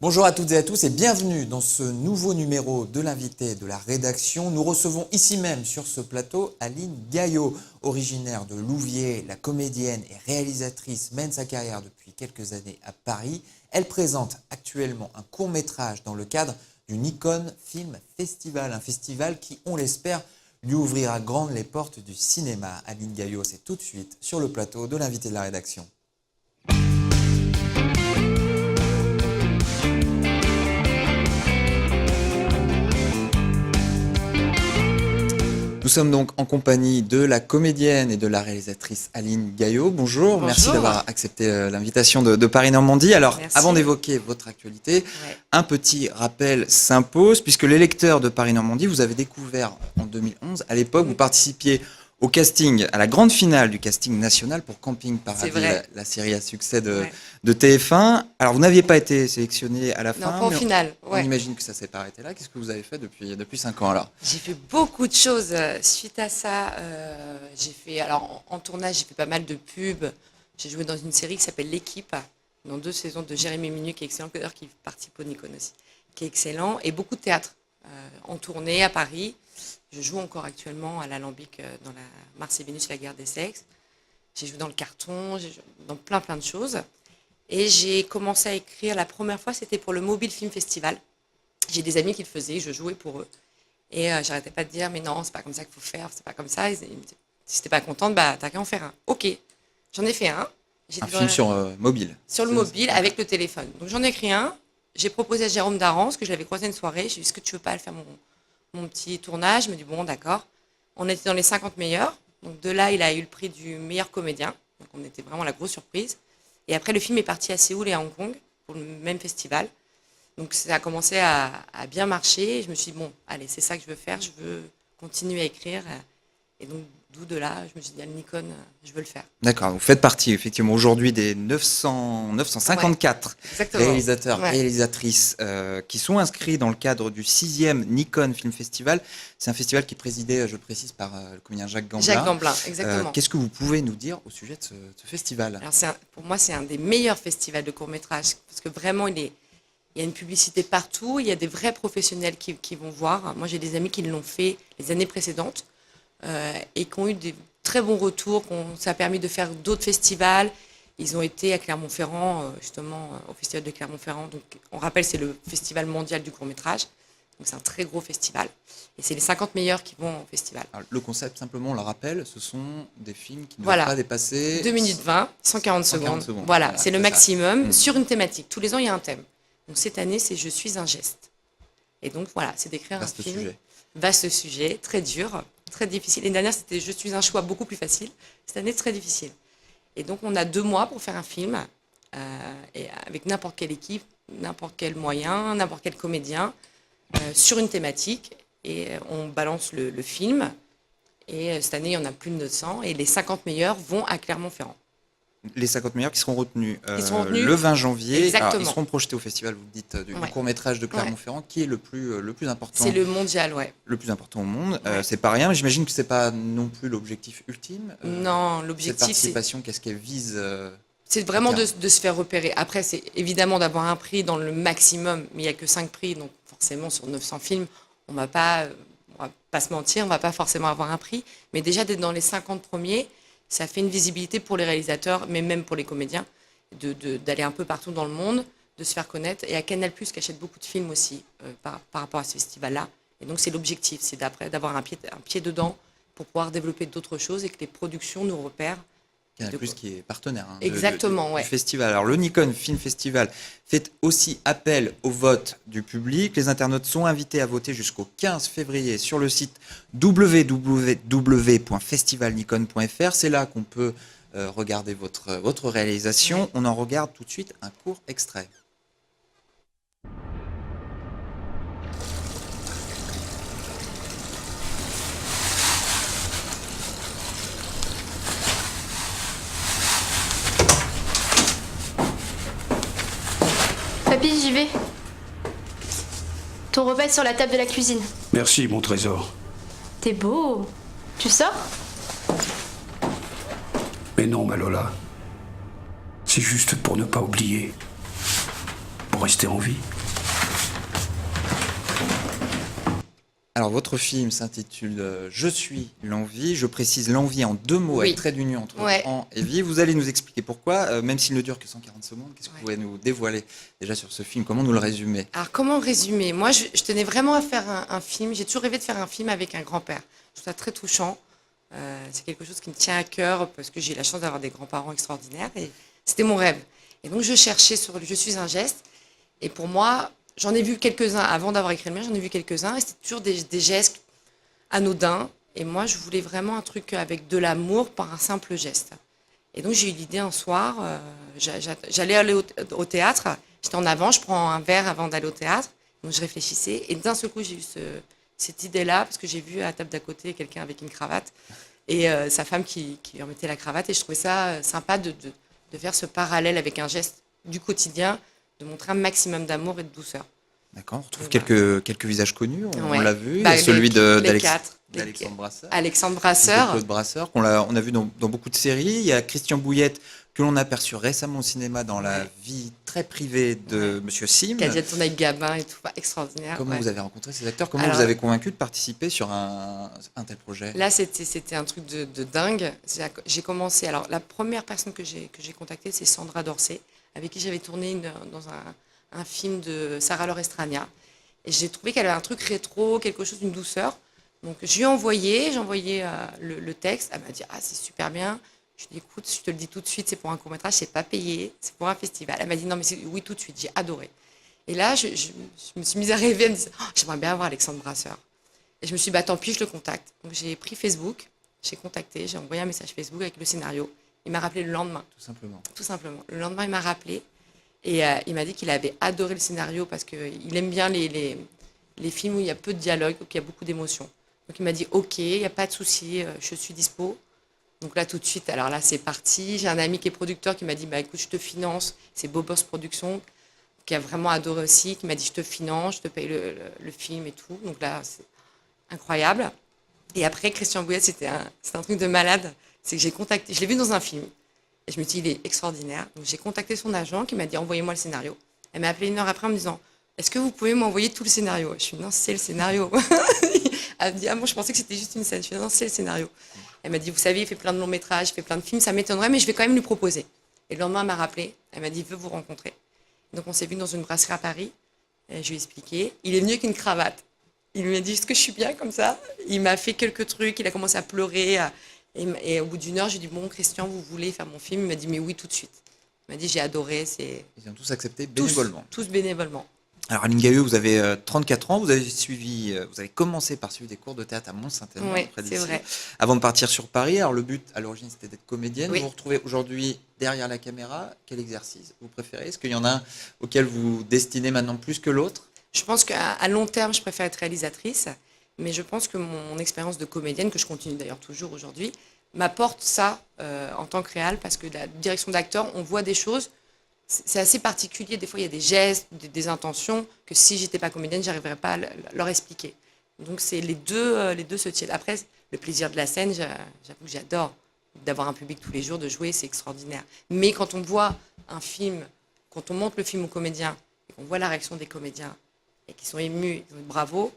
Bonjour à toutes et à tous et bienvenue dans ce nouveau numéro de l'invité de la rédaction. Nous recevons ici même sur ce plateau Aline Gayot, originaire de Louviers. La comédienne et réalisatrice mène sa carrière depuis quelques années à Paris. Elle présente actuellement un court-métrage dans le cadre du Nikon Film Festival, un festival qui, on l'espère, lui ouvrira grandes les portes du cinéma. Aline Gayot, c'est tout de suite sur le plateau de l'invité de la rédaction. Nous sommes donc en compagnie de la comédienne et de la réalisatrice Aline Gayot. Bonjour, merci d'avoir accepté l'invitation de Paris-Normandie. Alors, avant d'évoquer votre actualité, un petit rappel s'impose, puisque les lecteurs de Paris-Normandie, vous avez découvert en 2011, à l'époque, vous participiez au casting, à la grande finale du casting national pour Camping Paradis, la série à succès de TF1. Alors, vous n'aviez pas été sélectionné à la fin. Non, pas au final. On imagine que ça ne s'est pas arrêté là. Qu'est-ce que vous avez fait depuis 5 ans alors? J'ai fait beaucoup de choses suite à ça. J'ai fait, alors en tournage, j'ai fait pas mal de pubs. J'ai joué dans une série qui s'appelle L'équipe, dans 2 saisons de Jérémy Minu, qui est excellent, qui participe au Nikon aussi, qui est excellent, et beaucoup de théâtre en tournée à Paris. Je joue encore actuellement à l'Alambic dans la Mars et Vénus, la guerre des sexes. J'ai joué dans le carton, j'ai joué dans plein de choses. Et j'ai commencé à écrire, la première fois, c'était pour le Mobile Film Festival. J'ai des amis qui le faisaient, je jouais pour eux. Et j'arrêtais pas de dire, mais non, c'est pas comme ça qu'il faut faire, c'est pas comme ça. Ils me disaient, si t'es pas contente, bah t'as qu'à en faire un. Ok, j'en ai fait un. Un film sur mobile. Sur le mobile, avec le téléphone. Donc j'en ai écrit un. J'ai proposé à Jérôme Darance, que je l'avais croisé une soirée. J'ai dit, est-ce que tu veux pas aller faire mon petit tournage? Il m'a dit, bon, d'accord. On était dans les 50 meilleurs. Donc de là, il a eu le prix du meilleur comédien. Donc on était vraiment la grosse surprise. Et après, le film est parti à Séoul et à Hong Kong pour le même festival. Donc ça a commencé à bien marcher. Et je me suis dit, bon, allez, c'est ça que je veux faire. Je veux continuer à écrire. Et donc, d'où de là, je me suis dit, à Nikon, je veux le faire. D'accord, vous faites partie effectivement aujourd'hui des 954 réalisateurs et réalisatrices qui sont inscrits dans le cadre du 6e Nikon Film Festival. C'est un festival qui est présidé, je le précise, par le comédien Jacques Gamblin. Jacques Gamblin, exactement. Qu'est-ce que vous pouvez nous dire au sujet de ce festival? Alors pour moi, c'est un des meilleurs festivals de court-métrage, parce que vraiment, il y a une publicité partout, il y a des vrais professionnels qui vont voir. Moi, j'ai des amis qui l'ont fait les années précédentes et qui ont eu des très bons retours. Ça a permis de faire d'autres festivals. Ils ont été à Clermont-Ferrand, justement, au festival de Clermont-Ferrand. Donc, on rappelle, c'est le festival mondial du court-métrage. Donc, c'est un très gros festival. Et c'est les 50 meilleurs qui vont au festival. Alors, le concept, simplement, on le rappelle, ce sont des films qui ne doivent pas dépasser 2 minutes 20, 140 secondes. Voilà, c'est le maximum sur une thématique. Tous les ans, il y a un thème. Donc, cette année, c'est « Je suis un geste ». Et donc, voilà, c'est d'écrire un film. Vaste sujet, très dur, très difficile. L'année dernière, c'était « Je suis un choix » beaucoup plus facile. Cette année, très difficile. Et donc, on a 2 mois pour faire un film, et avec n'importe quelle équipe, n'importe quel moyen, n'importe quel comédien, sur une thématique. Et on balance le film. Et cette année, il y en a plus de 900. Et les 50 meilleurs vont à Clermont-Ferrand. Les 50 meilleurs qui seront retenus le 20 janvier. Alors, ils seront projetés au festival, vous dites, du court-métrage de Clermont-Ferrand, qui est le plus important. C'est le mondial, le plus important au monde. C'est pas rien, mais j'imagine que c'est pas non plus l'objectif ultime. Non, l'objectif, cette participation, qu'est-ce qu'elle vise c'est vraiment de se faire repérer. Après, c'est évidemment d'avoir un prix dans le maximum, mais il n'y a que 5 prix, donc forcément, sur 900 films, on va pas se mentir, on va pas forcément avoir un prix. Mais déjà, d'être dans les 50 premiers, ça fait une visibilité pour les réalisateurs, mais même pour les comédiens, d'aller un peu partout dans le monde, de se faire connaître. Et à Canal+, qui achète beaucoup de films aussi par rapport à ce festival-là. Et donc, c'est l'objectif, c'est d'avoir un pied dedans pour pouvoir développer d'autres choses et que les productions nous repèrent. Canal+, qui est partenaire du festival. Alors, le Nikon Film Festival fait aussi appel au vote du public. Les internautes sont invités à voter jusqu'au 15 février sur le site www.festivalnikon.fr. C'est là qu'on peut regarder votre réalisation. On en regarde tout de suite un court extrait. Papy, j'y vais. Ton repas est sur la table de la cuisine. Merci, mon trésor. T'es beau. Tu sors? Mais non, ma Lola. C'est juste pour ne pas oublier. pour rester en vie. Alors, votre film s'intitule Je suis l'envie. Je précise l'envie en 2 mots, Oui. avec trait d'union entre Ouais. en et vie. Vous allez nous expliquer pourquoi, même s'il ne dure que 140 secondes. Qu'est-ce que vous Ouais. pouvez nous dévoiler déjà sur ce film? Comment nous le résumer? Alors, comment résumer? Moi, je tenais vraiment à faire un film. J'ai toujours rêvé de faire un film avec un grand-père. Je trouve ça très touchant. C'est quelque chose qui me tient à cœur parce que j'ai la chance d'avoir des grands-parents extraordinaires et c'était mon rêve. Et donc, je cherchais sur Je suis un geste. Et pour moi, j'en ai vu quelques-uns avant d'avoir écrit le mien, j'en ai vu quelques-uns et c'était toujours des gestes anodins. Et moi, je voulais vraiment un truc avec de l'amour par un simple geste. Et donc, j'ai eu l'idée un soir, j'allais aller au théâtre, j'étais en avant, je prends un verre avant d'aller au théâtre, donc je réfléchissais, et d'un seul coup, j'ai eu cette idée-là, parce que j'ai vu à la table d'à côté quelqu'un avec une cravate, et sa femme qui lui remettait la cravate, et je trouvais ça sympa de faire ce parallèle avec un geste du quotidien, de montrer un maximum d'amour et de douceur. D'accord, on retrouve Voilà. quelques visages connus, on Ouais. l'a vu. Bah, Il y a celui les quatre. d'Alexandre Brasseur. Alexandre De Brasseur. Claude Brasseur, on a vu dans beaucoup de séries. Il y a Christian Bouillette, que l'on a aperçu récemment au cinéma dans la vie très privée de Monsieur Sim. Qui a déjà tourné avec Gabin et tout, extraordinaire. Comment ouais. vous avez rencontré ces acteurs? Comment Alors, vous avez convaincu de participer sur un tel projet? Là, c'était un truc de dingue. J'ai commencé. Alors, la première personne que j'ai contactée, c'est Sandra Dorsey, avec qui j'avais tourné dans un film de Sarah Laure Estrania. Et j'ai trouvé qu'elle avait un truc rétro, quelque chose d'une douceur. Donc, j'ai envoyé le texte. Elle m'a dit, ah, c'est super bien. Je lui ai dit, écoute, je te le dis tout de suite, c'est pour un court-métrage, c'est pas payé, c'est pour un festival. Elle m'a dit, non, mais oui, tout de suite, j'ai adoré. Et là, je me suis mise à rêver, à me dire, oh, j'aimerais bien avoir Alexandre Brasseur. Et je me suis dit, bah tant pis, je le contacte. Donc, j'ai pris Facebook, j'ai contacté, j'ai envoyé un message Facebook avec le scénario. Il m'a rappelé le lendemain. Tout simplement. Tout simplement. Le lendemain, il m'a rappelé et il m'a dit qu'il avait adoré le scénario parce qu'il aime bien les films où il y a peu de dialogue, où il y a beaucoup d'émotions. Donc il m'a dit ok, il n'y a pas de souci, je suis dispo. Donc là tout de suite, alors là c'est parti. J'ai un ami qui est producteur qui m'a dit bah écoute, je te finance. C'est Bobos Productions qui a vraiment adoré aussi, qui m'a dit je te finance, je te paye le film et tout. Donc là c'est incroyable. Et après Christian Bouillet, c'est un truc de malade. C'est que j'ai contacté, je l'ai vu dans un film. Et je me suis dit, il est extraordinaire. Donc j'ai contacté son agent qui m'a dit, envoyez-moi le scénario. Elle m'a appelé 1 heure après en me disant, est-ce que vous pouvez m'envoyer tout le scénario? Je suis dit, non, c'est le scénario. Elle me dit, ah bon, je pensais que c'était juste une scène. Je suis dit, non, c'est le scénario. Elle m'a dit, vous savez, il fait plein de longs métrages, il fait plein de films, ça m'étonnerait, mais je vais quand même lui proposer. Et le lendemain, elle m'a rappelé, elle m'a dit, il veut vous rencontrer. Donc on s'est vu dans une brasserie à Paris. Et je lui ai expliqué. Il est venu avec une cravate. Il m'a dit, est-ce que je suis bien comme ça? Il m'a fait quelques trucs, il a commencé à pleurer. Et au bout d'1 heure, j'ai dit, bon, Christian, vous voulez faire mon film? Il m'a dit, mais oui, tout de suite. Il m'a dit, j'ai adoré. Ils ont tous accepté bénévolement. Tous bénévolement. Alors, Aline Gaillot, vous avez 34 ans, vous avez commencé par suivre des cours de théâtre à Mont-Saint-Émilion, Oui, près c'est d'ici, vrai. avant de partir sur Paris. Alors, le but, à l'origine, c'était d'être comédienne. Oui. Vous vous retrouvez aujourd'hui derrière la caméra. Quel exercice vous préférez? Est-ce qu'il y en a un auquel vous destinez maintenant plus que l'autre? Je pense qu'à long terme, je préfère être réalisatrice. Mais je pense que mon expérience de comédienne, que je continue d'ailleurs toujours aujourd'hui, m'apporte ça en tant que réal, parce que la direction d'acteur, on voit des choses, c'est assez particulier. Des fois, il y a des gestes, des intentions que si j'étais pas comédienne, j'arriverais pas à leur expliquer. Donc, c'est les deux se tiennent. Après, le plaisir de la scène, j'avoue que j'adore d'avoir un public tous les jours, de jouer, c'est extraordinaire. Mais quand on voit un film, quand on montre le film aux comédiens, et qu'on voit la réaction des comédiens, et qu'ils sont émus, ils disent bravo,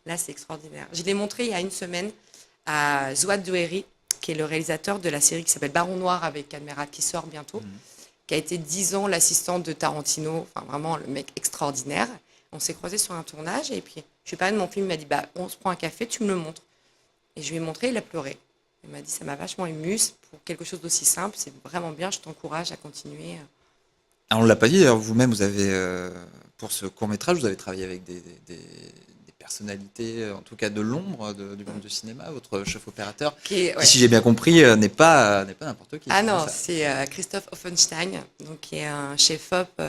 là, c'est extraordinaire. Je l'ai montré il y a 1 semaine à Zouad Doueri, qui est le réalisateur de la série qui s'appelle Baron Noir avec Admiral, qui sort bientôt, qui a été 10 ans l'assistante de Tarantino, enfin vraiment le mec extraordinaire. On s'est croisés sur un tournage et puis je lui ai parlé de mon film, il m'a dit bah, on se prend un café, tu me le montres. Et je lui ai montré, il a pleuré. Il m'a dit ça m'a vachement ému pour quelque chose d'aussi simple, c'est vraiment bien, je t'encourage à continuer. Alors, on ne l'a pas dit, d'ailleurs, vous-même, vous avez, pour ce court-métrage, vous avez travaillé avec des personnalités, en tout cas de l'ombre du monde du cinéma, votre chef opérateur, qui, si j'ai bien compris, n'est pas n'importe qui. Ah non, c'est Christophe Offenstein, donc, qui est un chef-op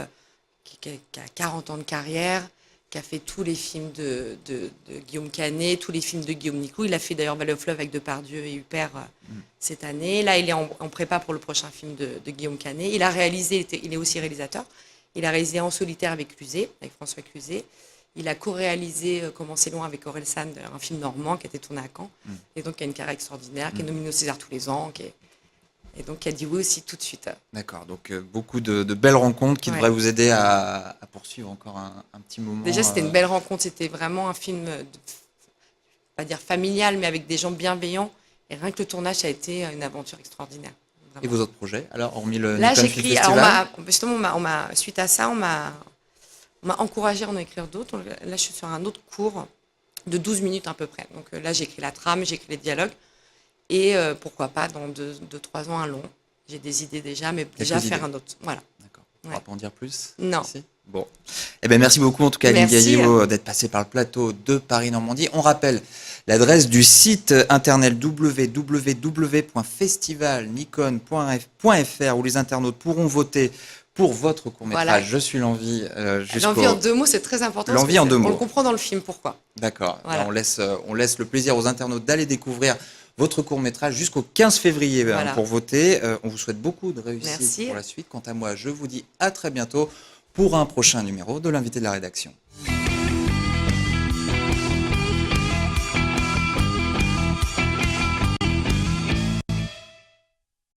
qui a 40 ans de carrière, qui a fait tous les films de Guillaume Canet, tous les films de Guillaume Nicou. Il a fait d'ailleurs Vallée au fleuve avec Depardieu et Huppert cette année. Là, il est en prépa pour le prochain film de Guillaume Canet. Il a réalisé, il est aussi réalisateur. Il a réalisé En solitaire avec Cluzet, avec François Cluzet. Il a co-réalisé Comment c'est long avec Aurel San, un film normand qui a été tourné à Caen. Et donc, qui a une carrière extraordinaire, qui est nominé au César tous les ans. Et donc, qui a dit oui aussi tout de suite. D'accord, donc beaucoup de belles rencontres qui devraient vous aider à poursuivre encore un petit moment. Déjà, c'était une belle rencontre. C'était vraiment un film, pas dire familial, mais avec des gens bienveillants. Et rien que le tournage, ça a été une aventure extraordinaire. Vraiment. Et vos autres projets, alors, hormis le Là, Nikon Film j'écris. Festival? Justement, suite à ça, on m'a encouragé à en écrire d'autres. Là, je suis sur un autre cours de 12 minutes à peu près. Donc là, j'écris la trame, j'écris les dialogues. Et pourquoi pas, dans 2-3 ans, un long. J'ai des idées déjà, mais déjà faire un autre. Voilà. D'accord. On ne pourra pas en dire plus? Non. Ici. Bon. Eh bien, merci beaucoup, en tout cas, Aline Merci. Gaillot, d'être passée par le plateau de Paris-Normandie. On rappelle l'adresse du site internet www.festivalnikon.fr où les internautes pourront voter pour votre court-métrage. Voilà. Je suis l'envie. L'envie en 2 mots, c'est très important. L'envie en 2 mots. On le comprend dans le film, pourquoi. D'accord. Voilà. On laisse le plaisir aux internautes d'aller découvrir votre court-métrage jusqu'au 15 février Voilà. pour voter. On vous souhaite beaucoup de réussite Merci. pour la suite. Quant à moi, je vous dis à très bientôt pour un prochain numéro de l'invité de la rédaction.